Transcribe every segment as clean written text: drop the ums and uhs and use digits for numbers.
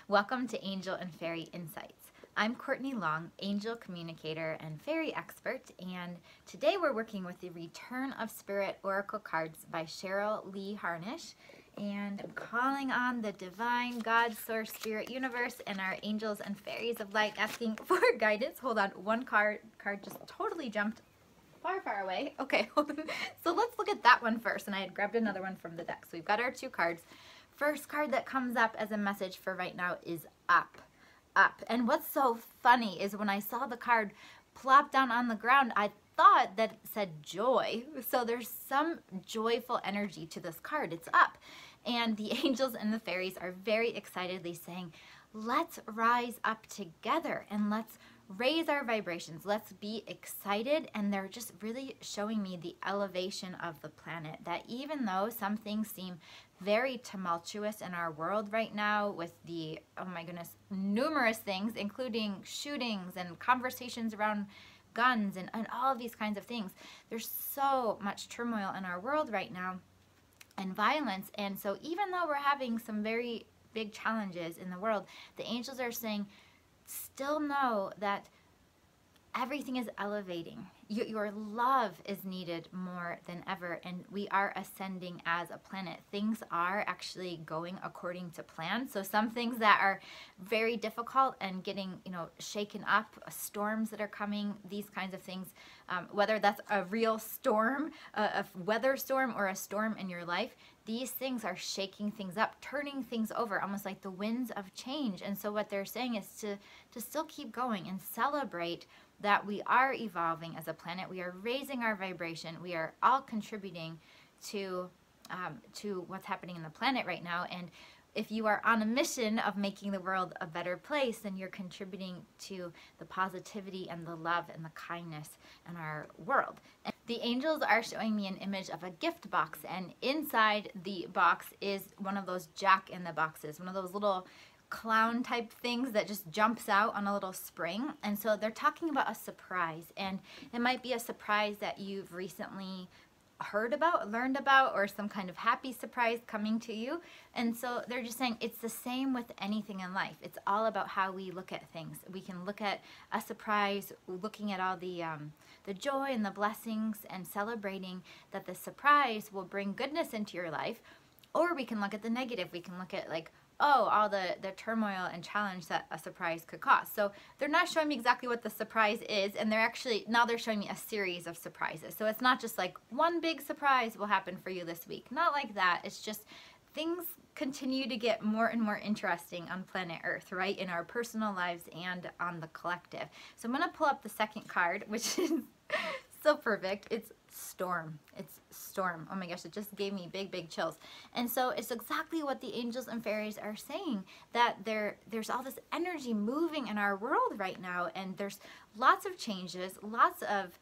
Welcome to Angel and Fairy Insights. I'm Courtney Long, angel communicator and fairy expert, and today we're working with the Return of Spirit Oracle cards by Cheryl Lee Harnish. And I'm calling on the divine God, source, spirit, universe, and our angels and fairies of light asking for guidance. Hold on, one card just totally jumped far away. Okay, hold on. So let's look at that one first, and I had grabbed another one from the deck. So we've got our two cards. First card that comes up as a message for right now is up. And what's so funny is when I saw the card plop down on the ground, I thought that it said joy. So there's some joyful energy to this card. It's up. And the angels and the fairies are very excitedly saying, let's rise up together and let's raise our vibrations. Let's be excited. And they're just really showing me the elevation of the planet, that even though some things seem very tumultuous in our world right now with the, oh my goodness, numerous things, including shootings and conversations around guns and all of these kinds of things. There's so much turmoil in our world right now and violence. And so even though we're having some very big challenges in the world, the angels are saying, still know that everything is elevating. Your love is needed more than ever, and we are ascending as a planet. Things are actually going according to plan. So some things that are very difficult and getting, shaken up, storms that are coming, these kinds of things, whether that's a real storm, a weather storm, or a storm in your life, these things are shaking things up, turning things over, almost like the winds of change. And so what they're saying is to still keep going and celebrate that we are evolving as a planet. We are raising our vibration. We are all contributing to what's happening in the planet right now. And if you are on a mission of making the world a better place, then you're contributing to the positivity and the love and the kindness in our world. And the angels are showing me an image of a gift box, and inside the box is one of those jack-in-the-boxes, one of those little clown type things that just jumps out on a little spring. And so they're talking about a surprise, and it might be a surprise that you've recently heard about, learned about, or some kind of happy surprise coming to you. And so they're just saying it's the same with anything in life. It's all about how we look at things. We can look at a surprise, looking at all the joy and the blessings and celebrating that the surprise will bring goodness into your life. Or we can look at the negative. We can look at like, oh, all the turmoil and challenge that a surprise could cause. So they're not showing me exactly what the surprise is, and now they're showing me a series of surprises. So it's not just like one big surprise will happen for you this week. Not like that. It's just things continue to get more and more interesting on planet Earth, right? In our personal lives and on the collective. So I'm going to pull up the second card, which is so perfect. It's storm. It's storm. Oh my gosh, it just gave me big chills. And so it's exactly what the angels and fairies are saying, that there's all this energy moving in our world right now, and there's lots of changes, lots of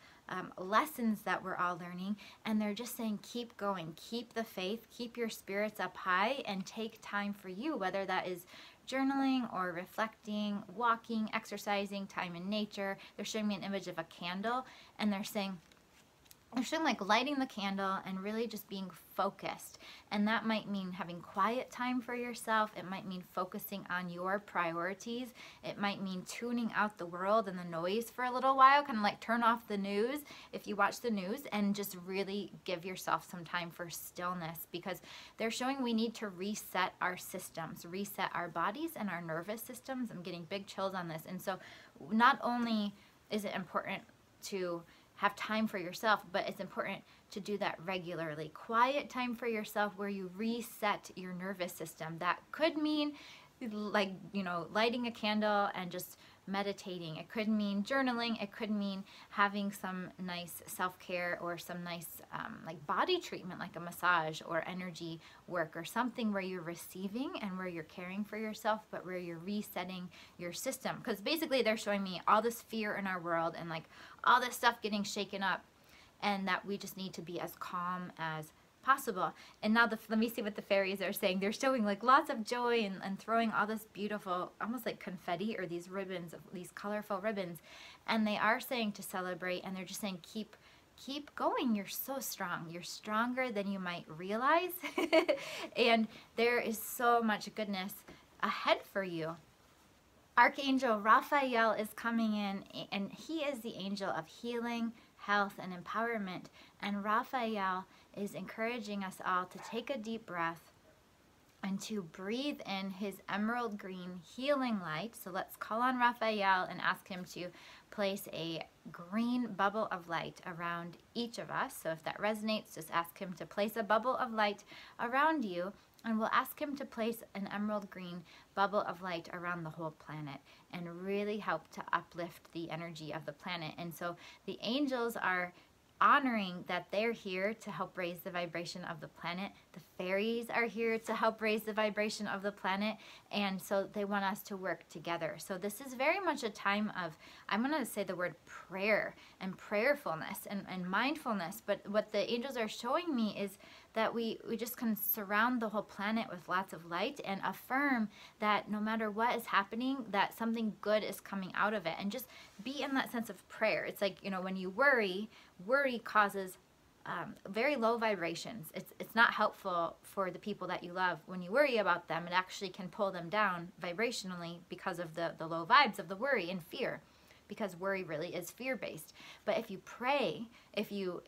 lessons that we're all learning, and they're just saying keep going, keep the faith, keep your spirits up high, and take time for you, whether that is journaling or reflecting, walking, exercising, time in nature. They're showing me an image of a candle, and they're showing like lighting the candle and really just being focused. And that might mean having quiet time for yourself. It might mean focusing on your priorities. It might mean tuning out the world and the noise for a little while, kind of like turn off the news if you watch the news, and just really give yourself some time for stillness, because they're showing we need to reset our systems, reset our bodies and our nervous systems. I'm getting big chills on this. And so not only is it important to have time for yourself, but it's important to do that regularly. Quiet time for yourself where you reset your nervous system. That could mean like, lighting a candle and just meditating. It could mean journaling. It could mean having some nice self-care or some nice like body treatment, like a massage or energy work, or something where you're receiving and where you're caring for yourself, but where you're resetting your system. Because basically they're showing me all this fear in our world and like all this stuff getting shaken up, and that we just need to be as calm as possible. And now let me see what the fairies are saying. They're showing like lots of joy and throwing all this beautiful, almost like confetti, or these ribbons, these colorful ribbons. And they are saying to celebrate, and they're just saying keep going. You're so strong. You're stronger than you might realize. And there is so much goodness ahead for you. Archangel Raphael is coming in, and he is the angel of healing, health, and empowerment. And Raphael is encouraging us all to take a deep breath and to breathe in his emerald green healing light. So let's call on Raphael and ask him to place a green bubble of light around each of us. So if that resonates, just ask him to place a bubble of light around you, and we'll ask him to place an emerald green bubble of light around the whole planet and really help to uplift the energy of the planet. And so the angels are honoring that they're here to help raise the vibration of the planet. The fairies are here to help raise the vibration of the planet, and so they want us to work together. So this is very much a time of, I'm going to say the word prayer and prayerfulness and mindfulness, but what the angels are showing me is that we just can surround the whole planet with lots of light and affirm that no matter what is happening, that something good is coming out of it, and just be in that sense of prayer. It's like, you know, when you worry causes very low vibrations. It's not helpful for the people that you love. When you worry about them, it actually can pull them down vibrationally because of the low vibes of the worry and fear, because worry really is fear-based. But if you pray, if you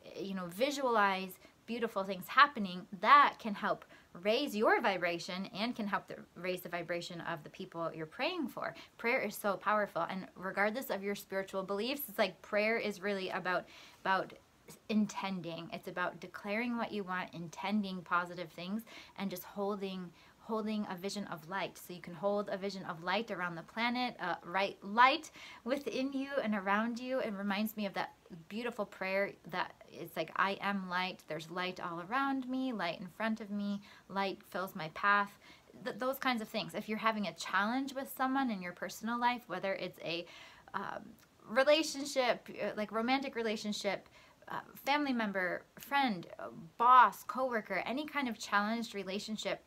visualize beautiful things happening, that can help raise your vibration and can help raise the vibration of the people you're praying for. Prayer is so powerful, and regardless of your spiritual beliefs, it's like prayer is really about intending. It's about declaring what you want, intending positive things, and just holding a vision of light. So you can hold a vision of light around the planet, light within you and around you. It reminds me of that beautiful prayer that it's like, I am light. There's light all around me, light in front of me, light fills my path. Those kinds of things. If you're having a challenge with someone in your personal life, whether it's a relationship, like romantic relationship, family member, friend, boss, coworker, any kind of challenged relationship,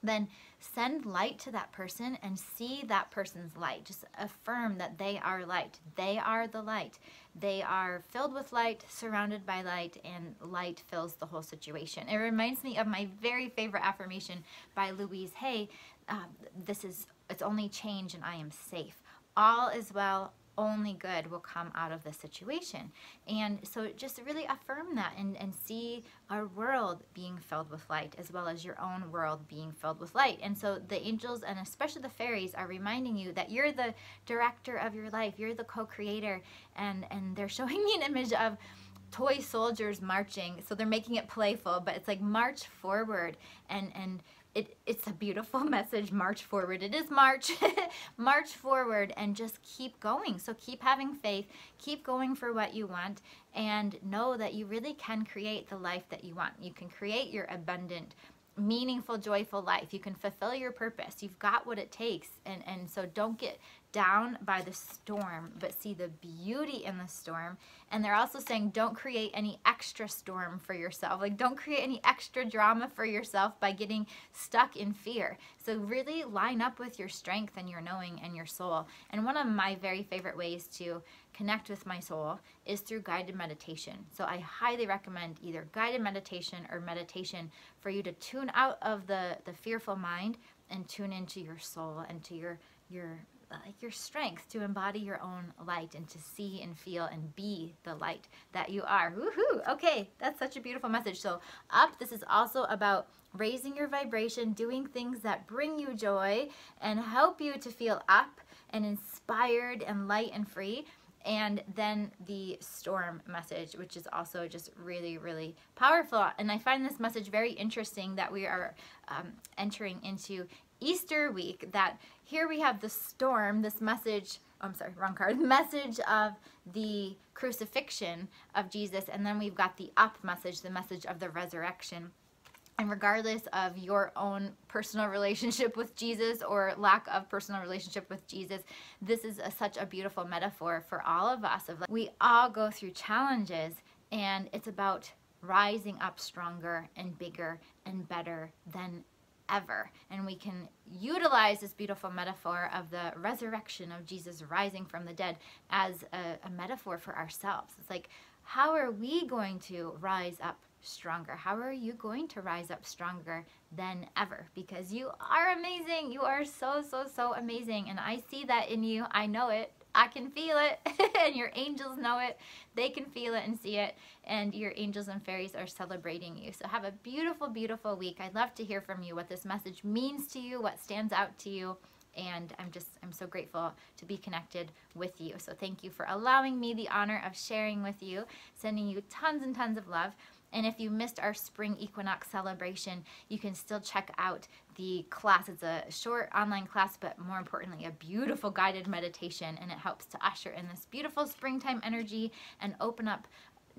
then send light to that person and see that person's light. Just affirm that they are light. They are the light. They are filled with light, surrounded by light, and light fills the whole situation. It reminds me of my very favorite affirmation by Louise Hay. It's only change and I am safe. All is well. Only good will come out of this situation. And so just really affirm that and see our world being filled with light, as well as your own world being filled with light. And so the angels, and especially the fairies, are reminding you that you're the director of your life. You're the co-creator. And they're showing me an image of toy soldiers marching. So they're making it playful, but it's like march forward, and it's a beautiful message. March forward. It is March. March forward and just keep going. So keep having faith, keep going for what you want, and know that you really can create the life that you want. You can create your abundant, meaningful, joyful life. You can fulfill your purpose. You've got what it takes. And so don't get down by the storm, but see the beauty in the storm. And they're also saying don't create any extra storm for yourself. Like, don't create any extra drama for yourself by getting stuck in fear. So really line up with your strength and your knowing and your soul. And one of my very favorite ways to connect with my soul is through guided meditation. So I highly recommend either guided meditation or meditation for you to tune out of the fearful mind and tune into your soul and to your strength to embody your own light and to see and feel and be the light that you are. Woohoo! Okay, that's such a beautiful message. So this is also about raising your vibration, doing things that bring you joy and help you to feel up and inspired and light and free. And then the storm message, which is also just really, really powerful. And I find this message very interesting that we are entering into Easter week, that here we have the storm, this message, I'm sorry, wrong card, message of the crucifixion of Jesus, and then we've got the up message, the message of the resurrection. And regardless of your own personal relationship with Jesus or lack of personal relationship with Jesus, this is such a beautiful metaphor for all of us. We all go through challenges, and it's about rising up stronger and bigger and better than ever. And we can utilize this beautiful metaphor of the resurrection of Jesus rising from the dead as a metaphor for ourselves. It's like, how are we going to rise up stronger? How are you going to rise up stronger than ever? Because you are amazing. You are so, so, so amazing. And I see that in you. I know it. I can feel it. And your angels know it. They can feel it and see it. And your angels and fairies are celebrating you. So have a beautiful, beautiful week. I'd love to hear from you what this message means to you, what stands out to you. And I'm so grateful to be connected with you. So thank you for allowing me the honor of sharing with you, sending you tons and tons of love. And if you missed our spring equinox celebration, you can still check out the class. It's a short online class, but more importantly, a beautiful guided meditation. And it helps to usher in this beautiful springtime energy and open up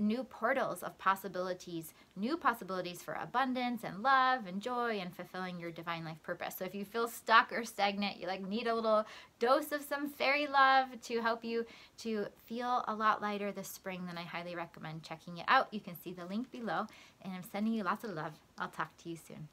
new portals of possibilities, new possibilities for abundance and love and joy and fulfilling your divine life purpose. So if you feel stuck or stagnant, you need a little dose of some fairy love to help you to feel a lot lighter this spring, then I highly recommend checking it out. You can see the link below, and I'm sending you lots of love. I'll talk to you soon.